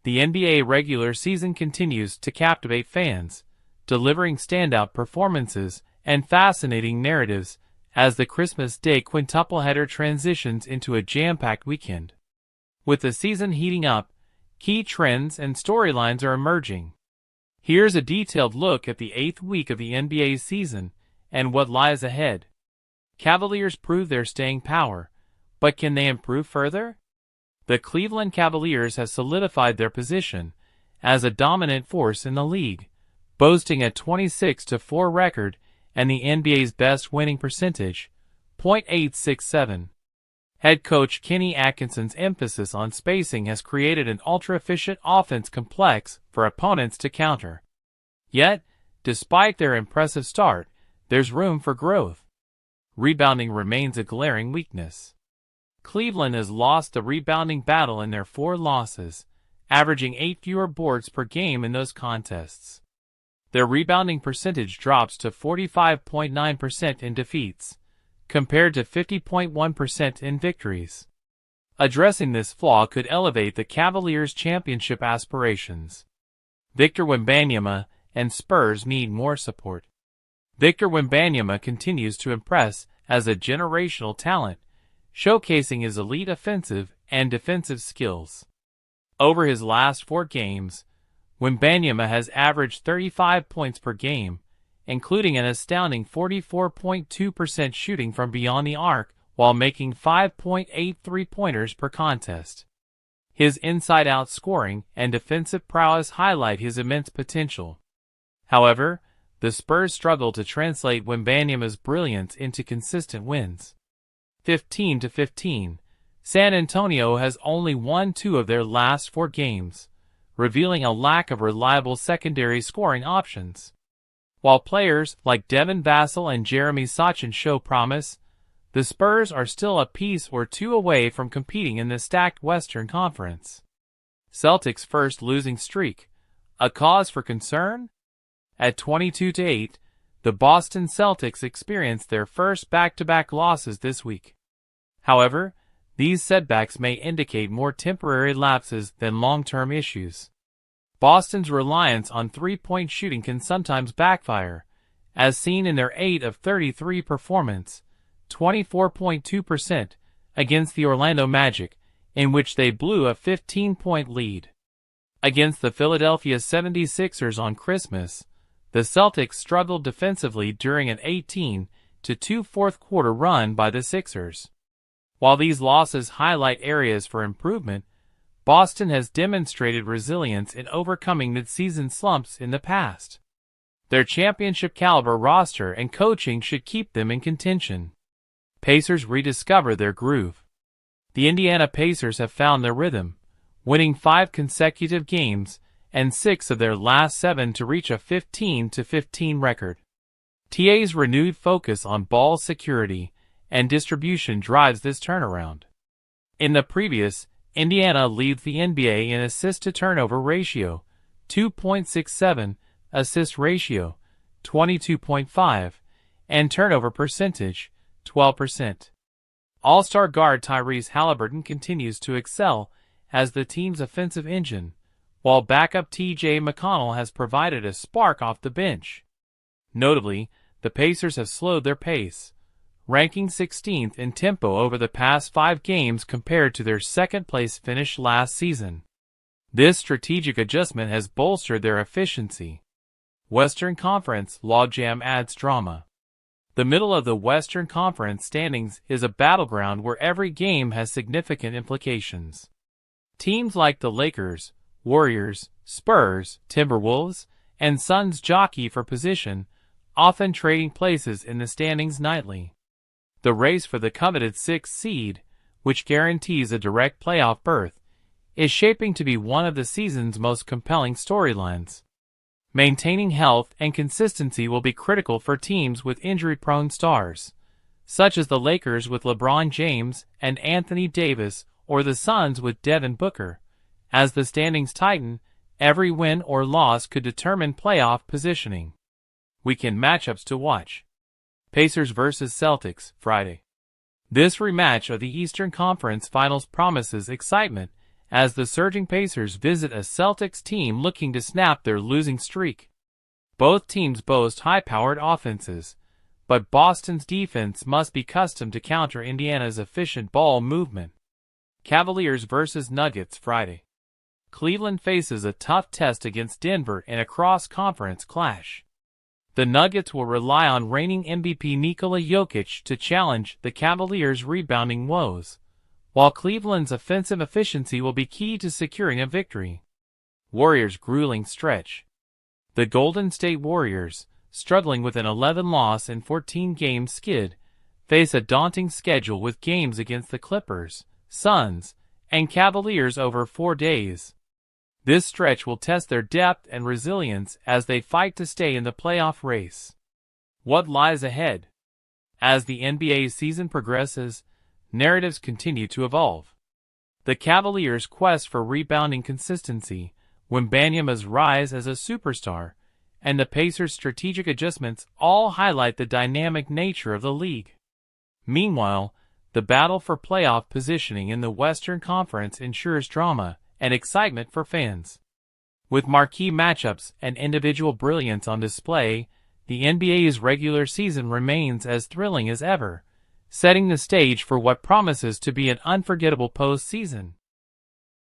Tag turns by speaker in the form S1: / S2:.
S1: The NBA regular season continues to captivate fans, delivering standout performances and fascinating narratives as the Christmas Day quintuple header transitions into a jam-packed weekend. With the season heating up, key trends and storylines are emerging. Here's a detailed look at the 8th week of the NBA season and what lies ahead. Cavaliers prove their staying power, but can they improve further? The Cleveland Cavaliers have solidified their position as a dominant force in the league, boasting a 26-4 record and the NBA's best winning percentage, .867. Head coach Kenny Atkinson's emphasis on spacing has created an ultra-efficient offense complex for opponents to counter. Yet, despite their impressive start, there's room for growth. Rebounding remains a glaring weakness. Cleveland has lost the rebounding battle in their 4 losses, averaging 8 fewer boards per game in those contests. Their rebounding percentage drops to 45.9% in defeats, compared to 50.1% in victories. Addressing this flaw could elevate the Cavaliers' championship aspirations. Victor Wembanyama and Spurs need more support. Victor Wembanyama continues to impress as a generational talent, showcasing his elite offensive and defensive skills. Over his last 4 games, Wembanyama has averaged 35 points per game, including an astounding 44.2% shooting from beyond the arc while making 5.8 three-pointers per contest. His inside-out scoring and defensive prowess highlight his immense potential. However, the Spurs struggle to translate Wembanyama's brilliance into consistent wins. 15-15, San Antonio has only won 2 of their last 4 games, revealing a lack of reliable secondary scoring options. While players like Devin Vassell and Jeremy Sochan show promise, the Spurs are still a piece or 2 away from competing in the stacked Western Conference. Celtics' first losing streak, a cause for concern? At 22-8, the Boston Celtics experienced their first back-to-back losses this week. However, these setbacks may indicate more temporary lapses than long-term issues. Boston's reliance on three-point shooting can sometimes backfire, as seen in their 8 of 33 performance, 24.2%, against the Orlando Magic, in which they blew a 15-point lead. Against the Philadelphia 76ers on Christmas, the Celtics struggled defensively during an 18-2 fourth-quarter run by the Sixers. While these losses highlight areas for improvement, Boston has demonstrated resilience in overcoming mid-season slumps in the past. Their championship-caliber roster and coaching should keep them in contention. Pacers rediscover their groove. The Indiana Pacers have found their rhythm, winning 5 consecutive games and 6 of their last 7 to reach a 15-15 record. TA's renewed focus on ball security and distribution drives this turnaround. In the previous, Indiana leads the NBA in assist-to-turnover ratio, 2.67, assist ratio, 22.5, and turnover percentage, 12%. All-star guard Tyrese Haliburton continues to excel as the team's offensive engine, while backup T.J. McConnell has provided a spark off the bench. Notably, the Pacers have slowed their pace, ranking 16th in tempo over the past 5 games compared to their second-place finish last season. This strategic adjustment has bolstered their efficiency. Western Conference Logjam adds drama. The middle of the Western Conference standings is a battleground where every game has significant implications. Teams like the Lakers, Warriors, Spurs, Timberwolves, and Suns jockey for position, often trading places in the standings nightly. The race for the coveted 6th seed, which guarantees a direct playoff berth, is shaping to be one of the season's most compelling storylines. Maintaining health and consistency will be critical for teams with injury-prone stars, such as the Lakers with LeBron James and Anthony Davis or the Suns with Devin Booker. As the standings tighten, every win or loss could determine playoff positioning. Weekend matchups to watch. Pacers vs. Celtics, Friday. This rematch of the Eastern Conference Finals promises excitement as the surging Pacers visit a Celtics team looking to snap their losing streak. Both teams boast high-powered offenses, but Boston's defense must be accustomed to counter Indiana's efficient ball movement. Cavaliers vs. Nuggets Friday. Cleveland faces a tough test against Denver in a cross-conference clash. The Nuggets will rely on reigning MVP Nikola Jokic to challenge the Cavaliers' rebounding woes, while Cleveland's offensive efficiency will be key to securing a victory. Warriors' grueling stretch. The Golden State Warriors, struggling with an 11-loss and 14-game skid, face a daunting schedule with games against the Clippers, Suns, and Cavaliers over 4 days. This stretch will test their depth and resilience as they fight to stay in the playoff race. What lies ahead? As the NBA season progresses, narratives continue to evolve. The Cavaliers' quest for rebounding consistency, Wembanyama's rise as a superstar, and the Pacers' strategic adjustments all highlight the dynamic nature of the league. Meanwhile, the battle for playoff positioning in the Western Conference ensures drama and excitement for fans. With marquee matchups and individual brilliance on display, the NBA's regular season remains as thrilling as ever, setting the stage for what promises to be an unforgettable postseason.